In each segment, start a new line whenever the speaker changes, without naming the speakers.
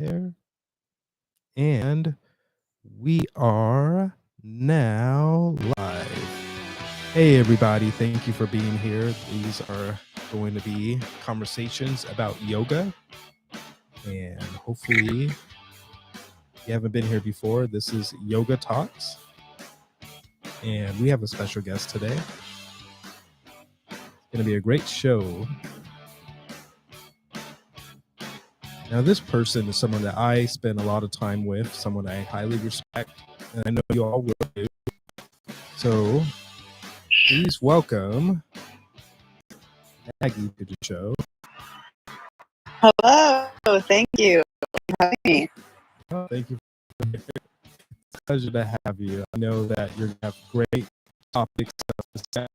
There. And we are now live. Hey, everybody. Thank you for being here. These are going to be conversations about yoga. And hopefully, if you haven't been here before, this is Yoga Talks. And we have a special guest today. It's going to be a great show. Now, this person is someone that I spend a lot of time with, someone I highly respect, and I know you all will do. So, please welcome Maggie to the show.
Hello, thank you for having me.
Oh, thank you. It's a pleasure to have you. I know that you're going to have great topics to discuss.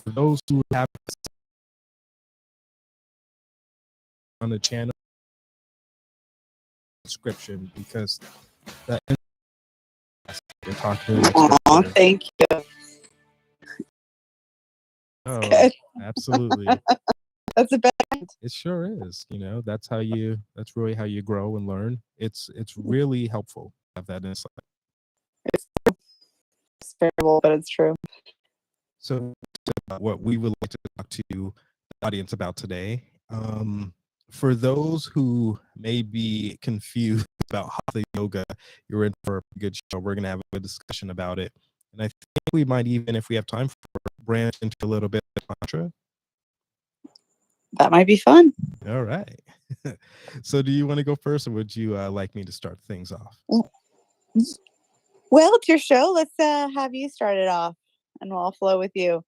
For those who have on the channel description, because that you're talking
Aw, thank you.
Oh,
Good.
absolutely.
That's a bad.
It sure is. That's really how you grow and learn. It's really helpful to have that insight.
It's terrible, but it's true.
So what we would like to talk to the audience about today, for those who may be confused about Hatha yoga, you're in for a good show. We're going to have a discussion about it. And I think we might even, if we have time, branch into a little bit of mantra.
That might be fun.
All right. So do you want to go first, or would you like me to start things off?
Well, it's your show. Let's have you start it off, and we'll flow with you.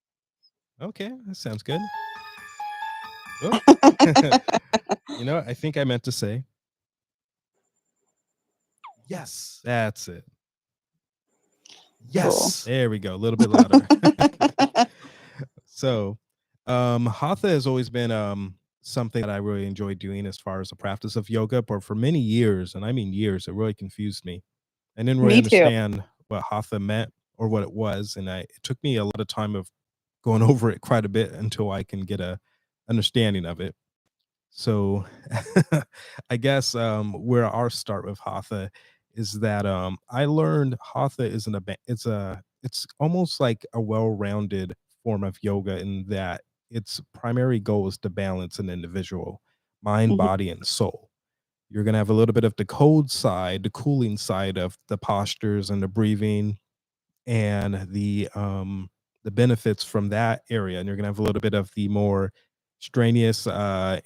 Okay, that sounds good. Oh. I think I meant to say, yes, that's it. Yes, cool. There we go. A little bit louder. So, Hatha has always been something that I really enjoy doing as far as the practice of yoga. But for many years, and I mean years, it really confused me. I didn't really understand what Hatha meant or what it was, and it took me a lot of time of going over it quite a bit until I can get a understanding of it. So I guess where our start with Hatha is that I learned Hatha is it's almost like a well-rounded form of yoga in that its primary goal is to balance an individual, mind, body, and soul. You're going to have a little bit of the cold side, the cooling side of the postures and the breathing and the benefits from that area, and you're going to have a little bit of the more strenuous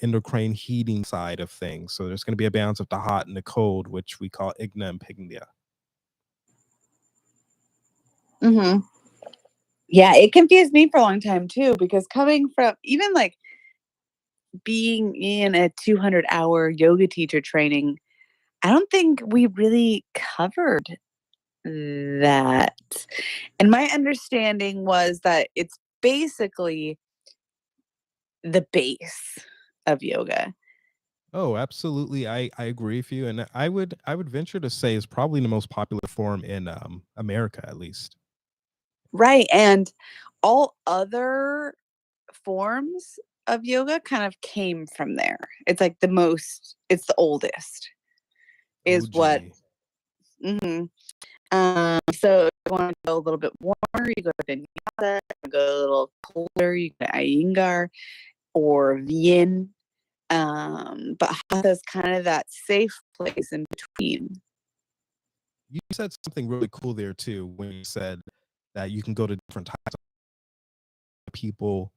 endocrine heating side of things. So there's going to be a balance of the hot and the cold, which we call igna and pigna.
Yeah, it confused me for a long time too, because coming from even like being in a 200-hour yoga teacher training, I don't think we really covered that. And my understanding was that it's basically the base of yoga.
Oh, absolutely. I agree with you. And I would venture to say is probably the most popular form in America, at least.
Right. And all other forms of yoga kind of came from there. It's like it's the oldest is
OG.
what. So if you want to go a little bit warmer, you go to Vinyasa. Go a little colder, you go to Iyengar or Vienne. But Hatha is kind of that safe place in between.
You said something really cool there too when you said that you can go to different types of people.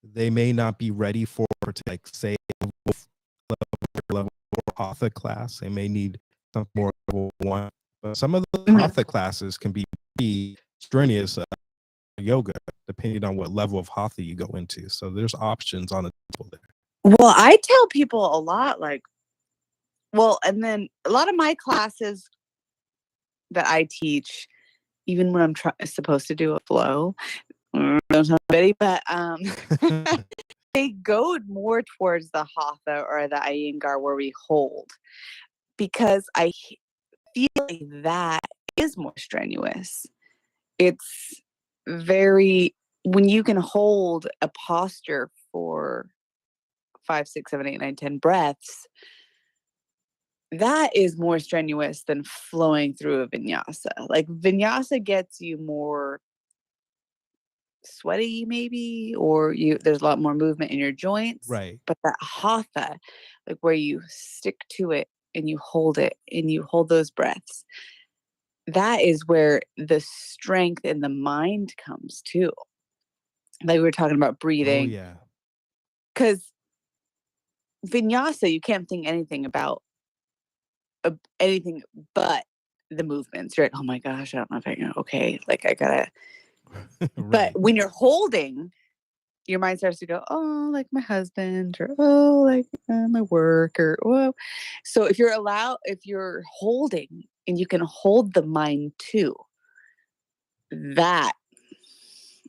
They may not be ready for, to like say level Hatha class. They may need some more level 1. But some of the Hatha classes can be pretty strenuous yoga, depending on what level of Hatha you go into. So there's options on the table there.
Well, I tell people a lot, and then a lot of my classes that I teach, even when I'm supposed to do a flow, don't tell anybody, but they go more towards the Hatha or the Iyengar where we hold, because I feel like that is more strenuous. It's when you can hold a posture for 5, 6, 7, 8, 9, 10 breaths, that is more strenuous than flowing through a vinyasa. Like vinyasa gets you more sweaty maybe, or there's a lot more movement in your joints.
Right.
But that hatha, like where you stick to it and you hold it and you hold those breaths, that is where the strength in the mind comes too. Like we were talking about
Oh
breathing,
yeah.
because vinyasa, you can't think anything about anything but the movements. You're like, oh my gosh, I don't know if I can. Okay, like I gotta. But
Right.
when you're holding, your mind starts to go, oh, like my husband, or oh, like my work, or oh. So if you're holding, and you can hold the mind too, that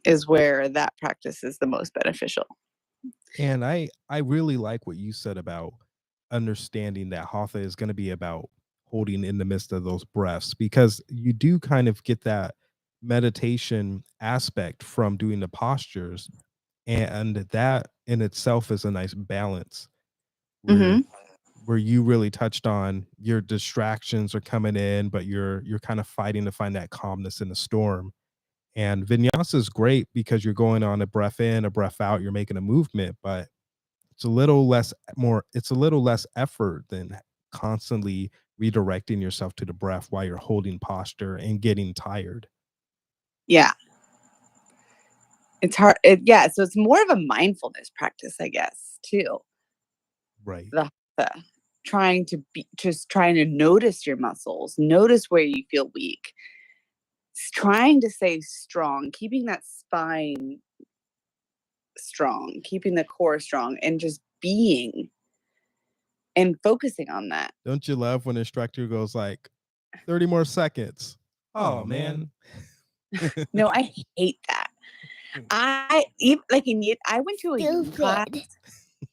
is where that practice is the most beneficial.
And I really like what you said about understanding that hatha is going to be about holding in the midst of those breaths, because you do kind of get that meditation aspect from doing the postures, and that in itself is a nice balance where
Hmm.
you really touched on your distractions are coming in, but you're kind of fighting to find that calmness in the storm. And vinyasa is great because you're going on a breath in, a breath out, you're making a movement, but it's a little less effort than constantly redirecting yourself to the breath while you're holding posture and getting tired.
Yeah, it's hard. Yeah, so it's more of a mindfulness practice, I guess, too.
Right.
The trying to notice your muscles, notice where you feel weak, trying to stay strong, keeping that spine strong, keeping the core strong, and just being and focusing on that.
Don't you love when the instructor goes like 30 more seconds? Oh
Oh man.
man.
No, I hate that. I went to a yin class.
Stupid.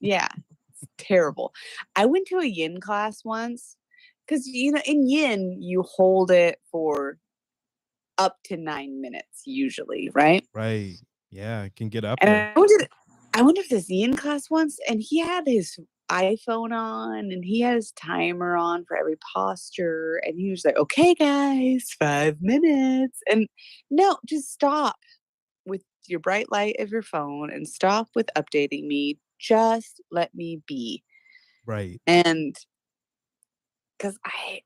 Yeah, it's terrible. I went to a yin class once because in yin you hold it for up to 9 minutes usually, right?
Right. Yeah, it can get up
And
there.
I went to this yin class once, and he had his iPhone on, and he had his timer on for every posture, and he was like, "Okay, guys, 5 minutes." And no, just stop with your bright light of your phone and stop with updating me. Just let me be.
Right.
And because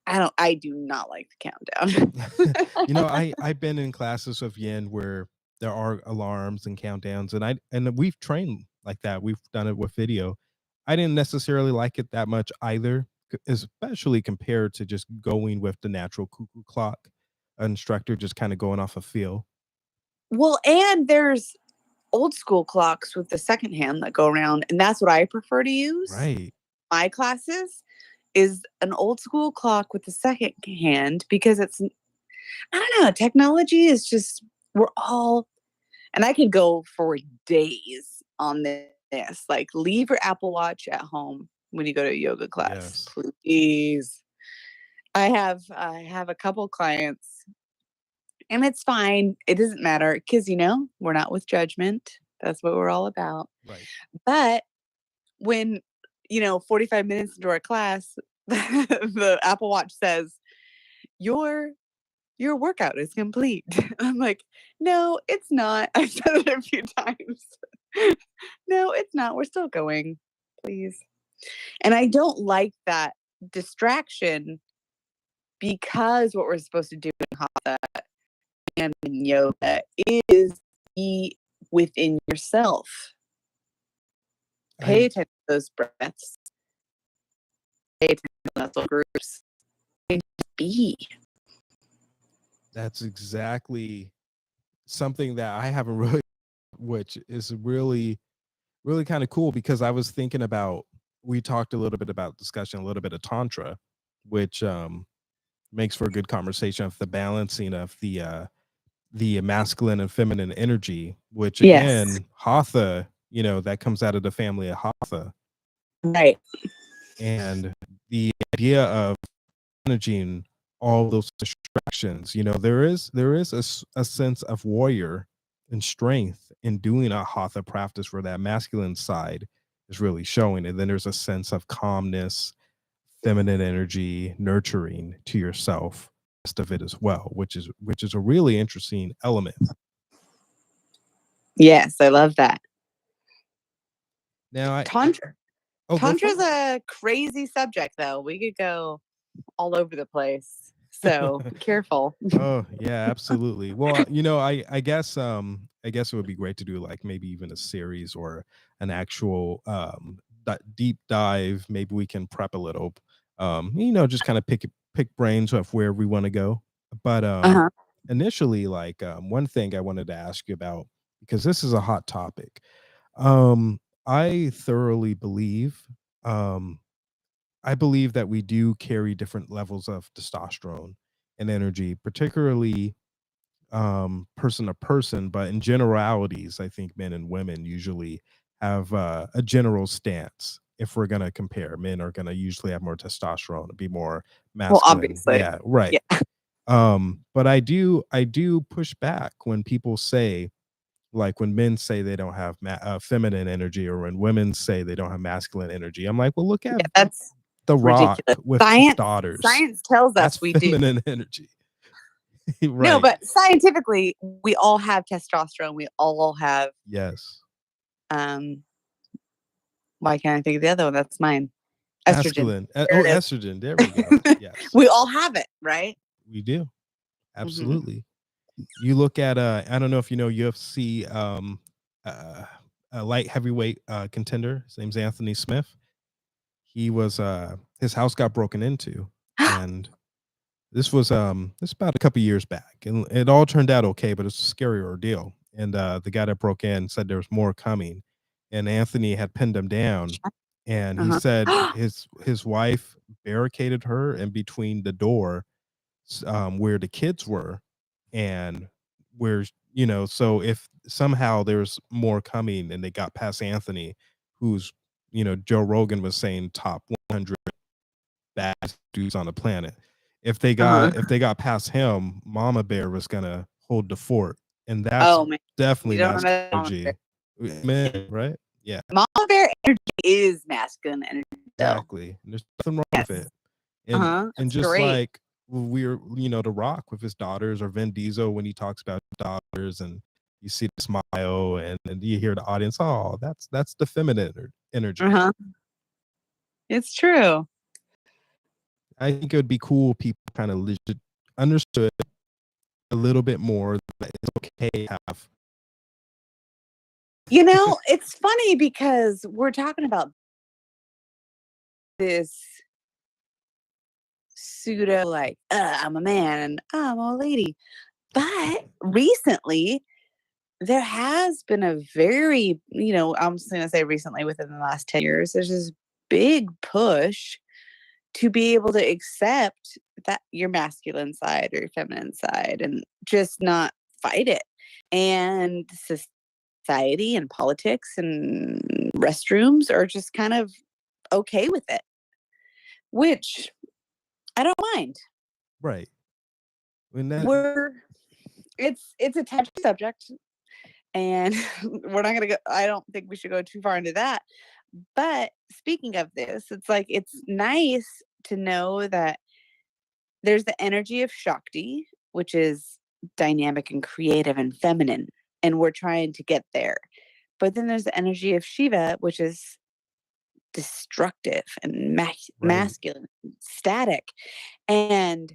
I do not like the countdown.
I've been in classes of yin where there are alarms and countdowns, and we've trained like that. We've done it with video. I didn't necessarily like it that much either, especially compared to just going with the natural cuckoo clock instructor, just kind of going off a feel.
Well, and there's old school clocks with the second hand that go around, and that's what I prefer to use.
Right.
My classes is an old school clock with the second hand, because I don't know, technology is just, we're all, and I could go for days on this. Like, leave your Apple Watch at home when you go to a yoga class,
Yes.
please. I have a couple clients, and it's fine. It doesn't matter because we're not with judgment. That's what we're all about.
Right.
But when 45 minutes into our class, the Apple Watch says your your workout is complete. I'm like, no, it's not. I've said it a few times. No, it's not. We're still going, please. And I don't like that distraction, because what we're supposed to do in hatha and in yoga is be within yourself. Pay
I
attention to those breaths, pay attention to muscle groups, and just be.
That's exactly something that I haven't really, which is really kind of cool, because I was thinking about, we talked a little bit about discussion, a little bit of tantra, which makes for a good conversation of the balancing of the masculine and feminine energy, which
Yes.
again, hatha, that comes out of the family of hatha.
Right.
And the idea of managing all those distractions, there is a sense of warrior and strength in doing a hatha practice where that masculine side is really showing, and then there's a sense of calmness, feminine energy, nurturing to yourself, rest of it as well, which is a really interesting element.
Yes, I love that.
Now,
Tantra.
oh, go for
Tantra's a crazy subject, though. We could go all over the place. So be
it.
careful.
Oh yeah, absolutely. Well, I guess it would be great to do like maybe even a series or an actual deep dive. Maybe we can prep a little, just kind of pick brains of where we want to go. But
Uh-huh.
initially, like one thing I wanted to ask you about, because this is a hot topic. I thoroughly believe um I believe that we do carry different levels of testosterone and energy, particularly person to person, but in generalities, I think men and women usually have a general stance. If we're going to compare, men are going to usually have more testosterone, be more
Well,
masculine.
obviously.
Yeah, right.
Yeah.
But I do push back when people say, like when men say they don't have feminine energy, or when women say they don't have masculine energy. I'm like, well, look at
Yeah, that's
The Rock
ridiculous.
with his
Science
daughters.
science tells
That's
us we do.
feminine energy.
No,
Right.
but scientifically, we all have testosterone. We all have
Yes.
um why can't I think of the other one? That's mine. Estrogen.
Masculine.
There it
Estrogen. There we go.
is.
Yes,
We all have it, right?
we do.
Hmm.
Absolutely. You look at I don't know if you know UFC uh a light heavyweight contender. His name's Anthony Smith. He was his house got broken into, and this about a couple years back, and it all turned out okay, but it's a scary ordeal. And the guy that broke in said there was more coming, and Anthony had pinned him down, and he said
Uh-huh.
his wife barricaded her in between the door, where the kids were, and where, so if somehow there's more coming and they got past Anthony, who's, Joe Rogan was saying top 100 baddest dudes on the planet.
Uh-huh.
If they got past him, Mama Bear was gonna hold the fort, and that's
Oh man.
definitely
You don't
masculine
know Mama Bear.
energy. Man, right? Yeah,
Mama Bear energy is masculine energy though.
exactly. There's nothing wrong with
Yes.
it. And
Uh-huh.
and
That's
just
great.
like we're, The Rock with his daughters, or Vin Diesel when he talks about daughters, and you see the smile, and you hear the audience, oh, that's the feminine energy.
Uh-huh. It's true.
I think it would be cool if people kind of legit understood a little bit more that it's okay to have.
It's funny because we're talking about this pseudo like, I'm a man and I'm a lady. But recently, there has been a very, I'm just going to say recently within the last 10 years, there's this big push to be able to accept that your masculine side or your feminine side and just not fight it. And society and politics and restrooms are just kind of okay with it, which I don't mind.
Right. When that
We're it's a touchy subject, and we're not gonna go. I don't think we should go too far into that. But speaking of this, it's like it's nice to know that there's the energy of Shakti, which is dynamic and creative and feminine, and we're trying to get there. But then there's the energy of Shiva, which is destructive and
right.
masculine, static. And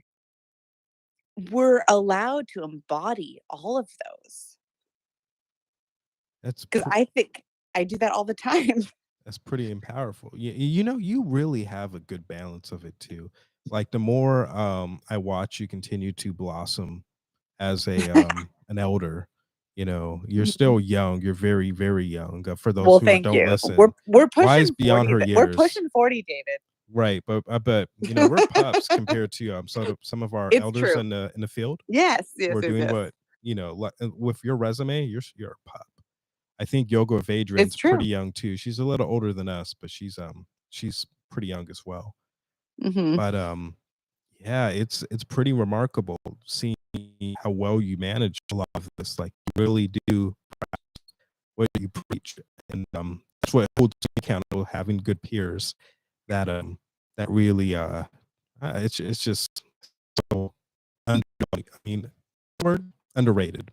we're allowed to embody all of those.
That's
Because I think I do that all the time.
that's pretty powerful. You really have a good balance of it too. Like the more I watch you continue to blossom as a an elder, you're still young. You're very, very young. For those
Well,
who
thank
don't
you.
listen,
We're
wise
pushing
beyond
40.
her
We're
years.
pushing 40, David.
Right, but we're pups compared to some of our
It's
elders
true.
in the field
Yes,
who
yes,
are
yes,
doing
yes.
what, with your resume, you're a pup. I think Yoga with
It's
Adrian's pretty
true.
young too. She's a little older than us, but she's pretty young as well.
Hmm.
But yeah, it's pretty remarkable seeing how well you manage a lot of this. Like you really do what you preach, and that's what holds me accountable. Having good peers that that really it's just so I mean, word underrated.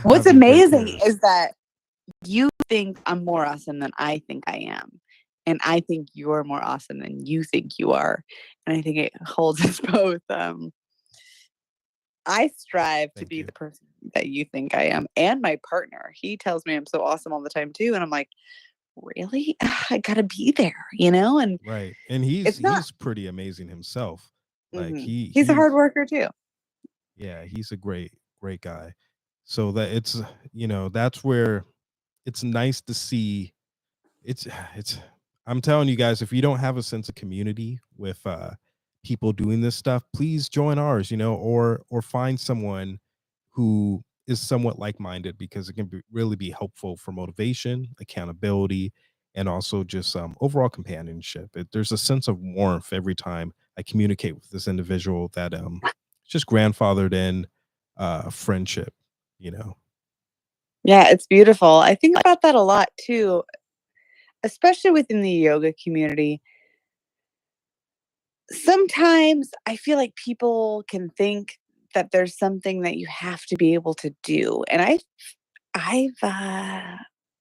What's
Having great
amazing
pairs.
is that you think I'm more awesome than I think I am. And I think you're more awesome than you think you are. And I think it holds us both. I strive to
Thank
be
you.
the person that you think I am. And my partner, he tells me I'm so awesome all the time too. And I'm like, really? I gotta be there, you know? And
Right. And
it's not.
he's pretty amazing himself. Like
Mhm. He's a hard worker too.
yeah, he's a great guy. So that it's that's where it's nice to see it's it's I'm telling you guys, if you don't have a sense of community with people doing this stuff, please join ours, or find someone who is somewhat like-minded, because it can really be helpful for motivation, accountability, and also just overall companionship. There's a sense of warmth every time I communicate with this individual that just grandfathered in friendship, you know.
Yeah, it's beautiful. I think about that a lot too, especially within the yoga community. Sometimes I feel like people can think that there's something that you have to be able to do. And I've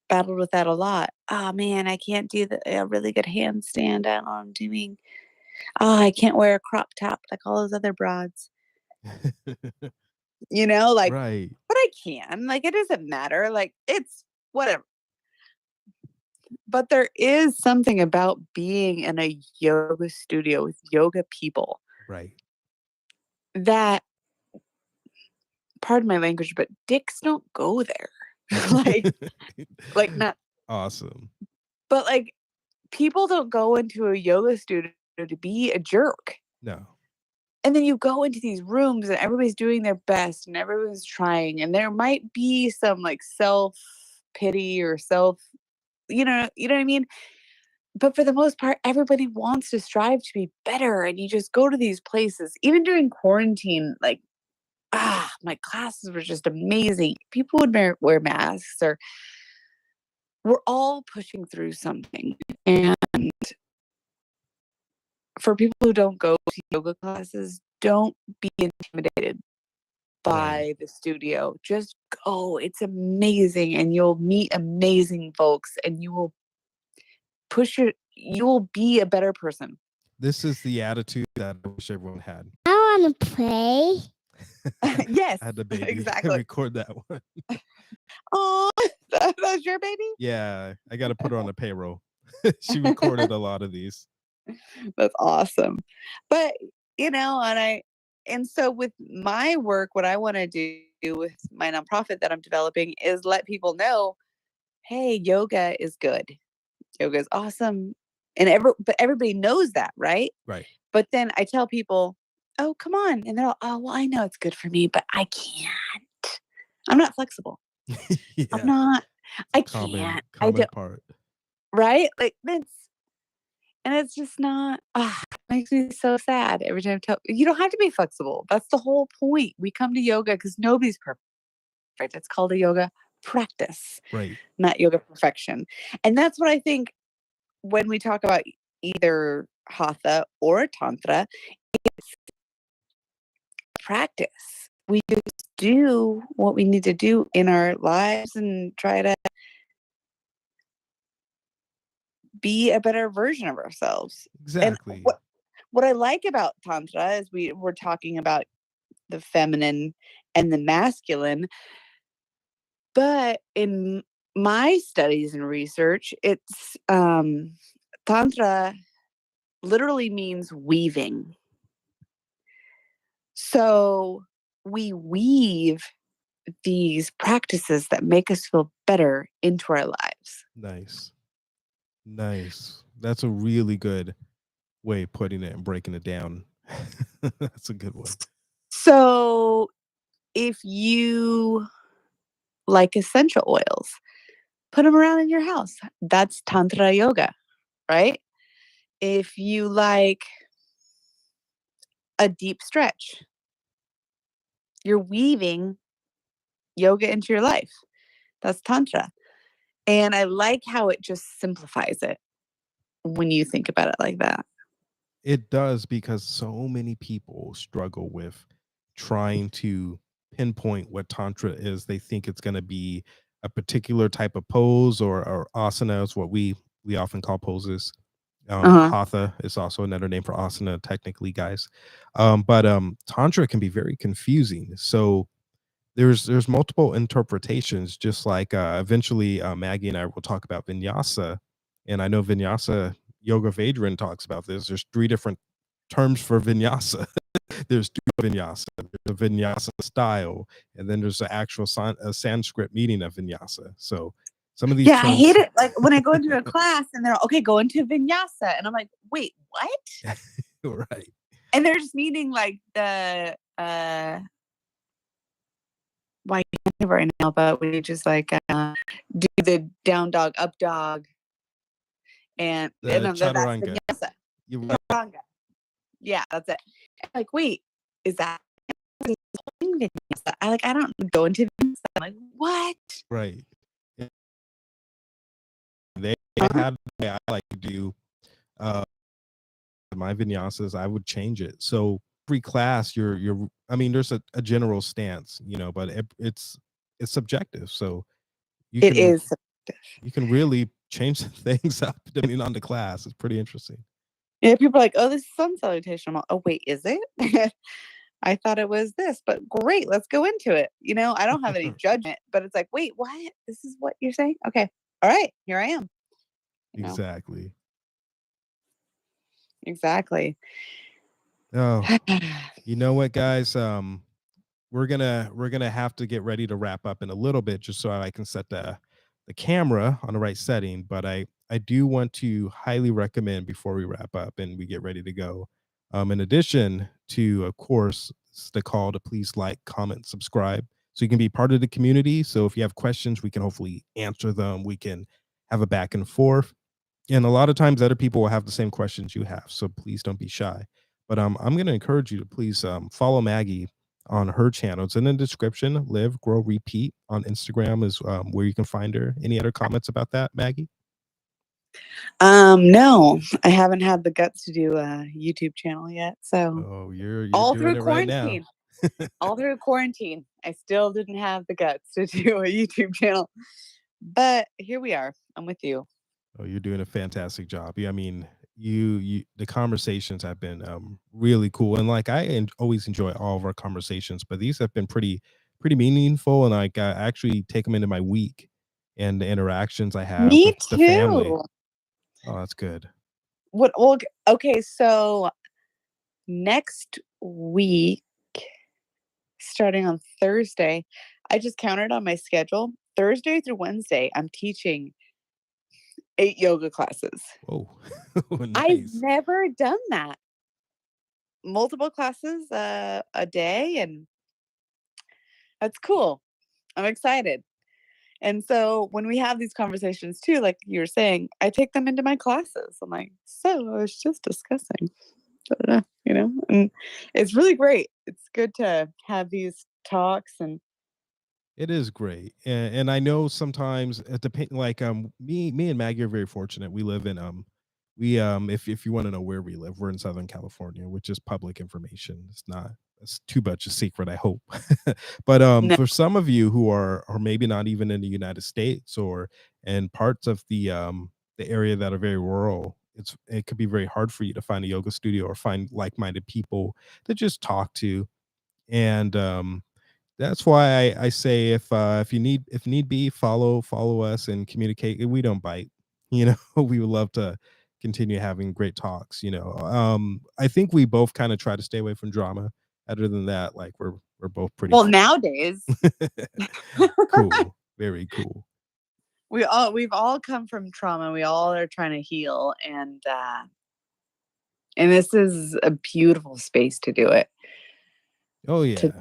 battled with that a lot. Oh man, I can't do a really good handstand. I don't know what I'm doing. Oh, I can't wear a crop top like all those other broads. Like,
Right.
but I can. Like, it doesn't matter. Like, it's whatever. But there is something about being in a yoga studio with yoga people
Right.
that, pardon my language, but dicks don't go there. like, like not,
Awesome.
but like people don't go into a yoga studio to be a jerk.
No.
And then you go into these rooms and everybody's doing their best and everyone's trying. And there might be some like self pity or you know what I mean? But for the most part, everybody wants to strive to be better. And you just go to these places, even during quarantine, like, my classes were just amazing. People would wear masks, or we're all pushing through something. And for people who don't go to yoga classes, don't be intimidated
Right.
by the studio. Just go. It's amazing. And you'll meet amazing folks and you will be a better person.
This is the attitude that I wish everyone had.
I want to play.
Yes,
I had the baby
exactly.
record that one.
Oh, that's your baby?
Yeah, I got to put her on the payroll. She recorded a lot of these.
That's awesome. But, and so with my work, what I want to do with my nonprofit that I'm developing is let people know, hey, yoga is good. Yoga is awesome. But everybody knows that, right?
Right.
But then I tell people, oh, come on. And they're all, oh, well, I know it's good for me, but I can't. I'm not flexible. I'm
Yeah.
not.
It's a
I
common
can't. I don't.
part.
Right? Like and it's just not. It makes me so sad every time I tell you don't have to be flexible. That's the whole point. We come to yoga because nobody's perfect. It's called a yoga practice,
Right.
not yoga perfection. And that's what I think when we talk about either hatha or tantra, practice. We just do what we need to do in our lives and try to be a better version of ourselves. And
Exactly.
what I like about tantra is we're talking about the feminine and the masculine, but in my studies and research, it's tantra literally means weaving. So we weave these practices that make us feel better into our lives.
Nice. Nice. That's a really good way of putting it and breaking it down. That's a good one.
So if you like essential oils, put them around in your house. That's tantra yoga, right? If you like a deep stretch, you're weaving yoga into your life. That's tantra. And I like how it just simplifies it when you think about it like that.
It does, because so many people struggle with trying to pinpoint what tantra is. They think it's going to be a particular type of pose, or asana is what we often call poses.
Uh-huh.
Hatha is also another name for asana, technically, guys. But tantra can be very confusing. So there's multiple interpretations, just like eventually Maggie and I will talk about vinyasa. And I know vinyasa yoga Vedran talks about this. There's three different terms for vinyasa. There's two vinyasa, there's a vinyasa style, and then there's the actual a Sanskrit meaning of vinyasa. So some of these
Yeah, I hate
terms.
it. Like when I go into a class and they're okay, go into vinyasa, and I'm like, wait, what?
Right.
And they're just meaning like the why I can't think right now, but we just like do the down dog, up dog, and
The
that's
chaturanga.
vinyasa.
You
Chaturanga. Yeah, that's it. I'm like, wait, is that vinyasa? I don't go into vinyasa. I'm like, what?
right. They had the way I like to do uh my vinyasas. I would change it. So every class, you're I mean, there's a general stance, but it's subjective. So you
It
can
is.
you can really change things up depending on the class. It's pretty interesting.
Yeah, people are like, oh, this is sun salutation. I'm like, oh, wait, is it? I thought it was this, but great, let's go into it. I don't have any judgment, but it's like, wait, what? This is what you're saying? Okay. All right, here I am.
Exactly.
Exactly.
Oh, you know what, guys? We're gonna have to get ready to wrap up in a little bit, just so I can set the camera on the right setting. But I do want to highly recommend, before we wrap up and we get ready to go, in addition to, of course, the call to please like, comment, subscribe, so you can be part of the community. So if you have questions, we can hopefully answer them. We can have a back and forth, and a lot of times other people will have the same questions you have. So please don't be shy. But I'm going to encourage you to please follow Maggie on her channel. It's in the description. Live, Grow, Repeat on Instagram is where you can find her. Any other comments about that, Maggie?
No, I haven't had the guts to do a YouTube channel yet. So
you're
all
doing
through
it right now.
All through quarantine, I still didn't have the guts to do a YouTube channel. But here we are. I'm with you.
Oh, you're doing a fantastic job. I mean, the conversations have been really cool, and like always enjoy all of our conversations, but these have been pretty meaningful, and like I actually take them into my week and the interactions I have
Me
with the family.
too.
Oh, that's good.
Well, okay, so next week, starting on Thursday, I just counted on my schedule. Thursday through Wednesday, I'm teaching 8 yoga classes.
Whoa.
I've
Nice.
never done that. Multiple classes a day, and that's cool. I'm excited. And so when we have these conversations too, like you were saying, I take them into my classes. I'm like, so I was just discussing, and it's really great. It's good to have these talks. And
It is great, and I know sometimes it depend. Like me and Maggie are very fortunate. We live in we if you want to know where we live, we're in Southern California, which is public information. It's too much a secret, I hope. But
no,
for some of you who are maybe not even in the United States, or in parts of the area that are very rural, it could be very hard for you to find a yoga studio or find like-minded people to just talk to. And that's why I say, if need be, follow us and communicate. We don't bite, we would love to continue having great talks. I think we both kind of try to stay away from drama. Other than that, like we're both pretty
well, nowadays
cool, very cool.
we've all come from trauma. We all are trying to heal, and this is a beautiful space to do it.
Oh
To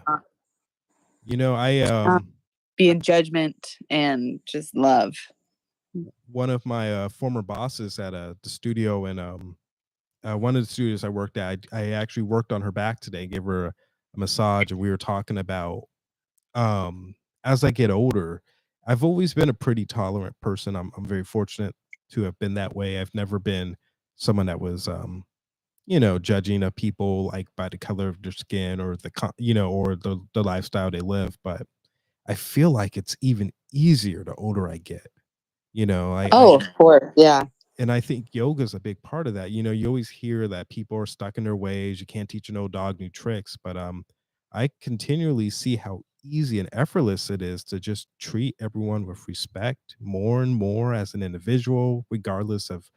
yeah. I
be in judgment and just love.
one of my former bosses at the studio, and one of the studios I worked at, I actually worked on her back today, gave her a massage, and we were talking about, as I get older, I've always been a pretty tolerant person. I'm very fortunate to have been that way. I've never been someone that was judging of people like by the color of their skin or or the lifestyle they live. But I feel like it's even easier the older I get.
Oh, of course. Yeah.
And I think yoga is a big part of that. You always hear that people are stuck in their ways. You can't teach an old dog new tricks, but I continually see how easy and effortless it is to just treat everyone with respect more and more as an individual, regardless of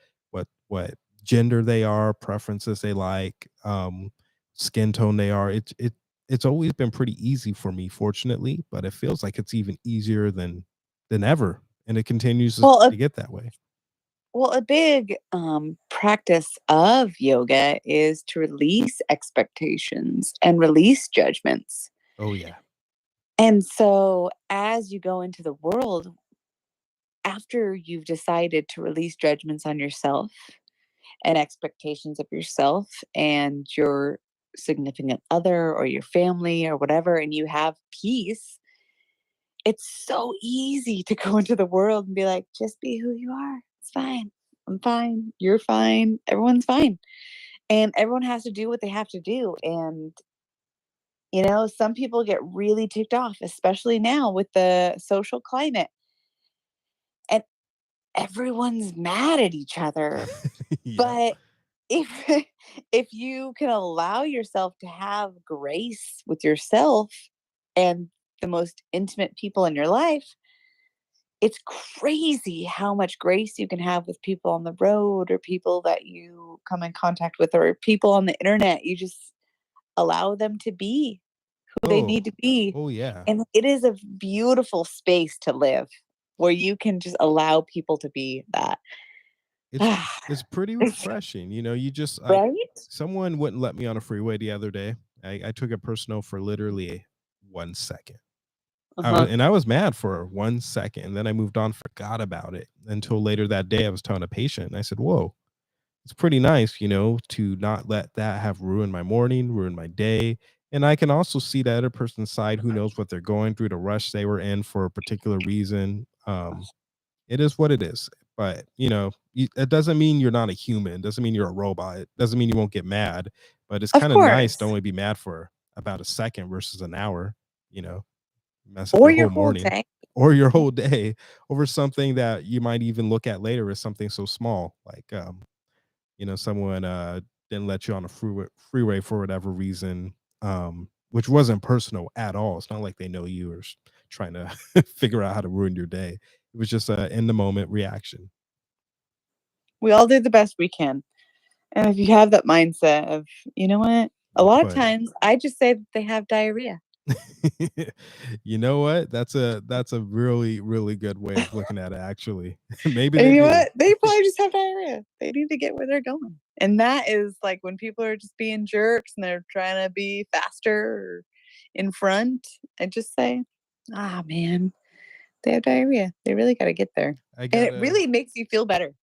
what gender they are, preferences they like, skin tone they are. It's always been pretty easy for me, fortunately, but it feels like it's even easier than ever, and it continues
Well,
to get that way.
Well, a big practice of yoga is to release expectations and release judgments.
Oh yeah.
And so, as you go into the world, after you've decided to release judgments on yourself and expectations of yourself and your significant other or your family or whatever, and you have peace, it's so easy to go into the world and be like, just be who you are. It's fine. I'm fine. You're fine. Everyone's fine. And everyone has to do what they have to do. And, some people get really ticked off, especially now with the social climate. And everyone's mad at each other.
Yeah.
But if if you can allow yourself to have grace with yourself and the most intimate people in your life, it's crazy how much grace you can have with people on the road or people that you come in contact with or people on the internet. You just allow them to be who they need
Oh.
to be.
Oh yeah.
And it is a beautiful space to live where you can just allow people to be that.
It's it's pretty refreshing. You just like
Right?
someone wouldn't let me on a freeway the other day. I took it personal for literally 1 second.
Uh-huh.
And I was mad for 1 second. And then I moved on, forgot about it until later that day. I was telling a patient, and I said, whoa, it's pretty nice, to not let that have ruined my morning, ruined my day. And I can also see the other person's side who knows what they're going through, the rush they were in for a particular reason. It is what it is. But, it doesn't mean you're not a human. It doesn't mean you're a robot. It doesn't mean you won't get mad. But it's
Of
kind of nice to
course.
only be mad for about a second versus an hour, mess up
Or
your
your
whole
whole
morning
day.
or your whole day over something that you might even look at later as something so small. Like, someone didn't let you on a freeway for whatever reason, which wasn't personal at all. It's not like they know you or trying to figure out how to ruin your day. It was just a in the moment reaction.
We all do the best we can. And if you have that mindset of, you know what? A
Well
lot of
put.
times I just say that they have diarrhea.
You know what? That's a really, really good way of looking at it, actually. Maybe
And
they
you know
do.
what? They probably just have diarrhea. They need to get where they're going. And that is like when people are just being jerks and they're trying to be faster or in front. I just say, ah, man, they have diarrhea. They really got to get there.
I
And it
gotta
really makes you feel better.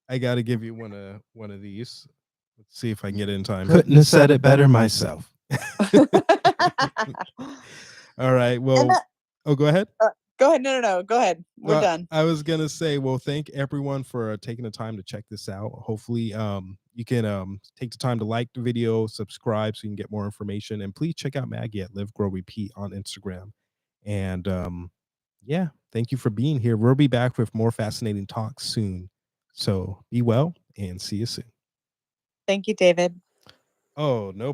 I gotta give you one of these. Let's see if I can get it in time. Couldn't have said it better myself. All right.
And
Well, go ahead.
go ahead. No. Go ahead. We're done.
I was gonna say, well, thank everyone for taking the time to check this out. Hopefully, you can take the time to like the video, subscribe, so you can get more information, and please check out Maggie at Live Grow Repeat on Instagram. And yeah, thank you for being here. We'll be back with more fascinating talks soon. So be well and see you soon.
Thank you, David.
Oh, no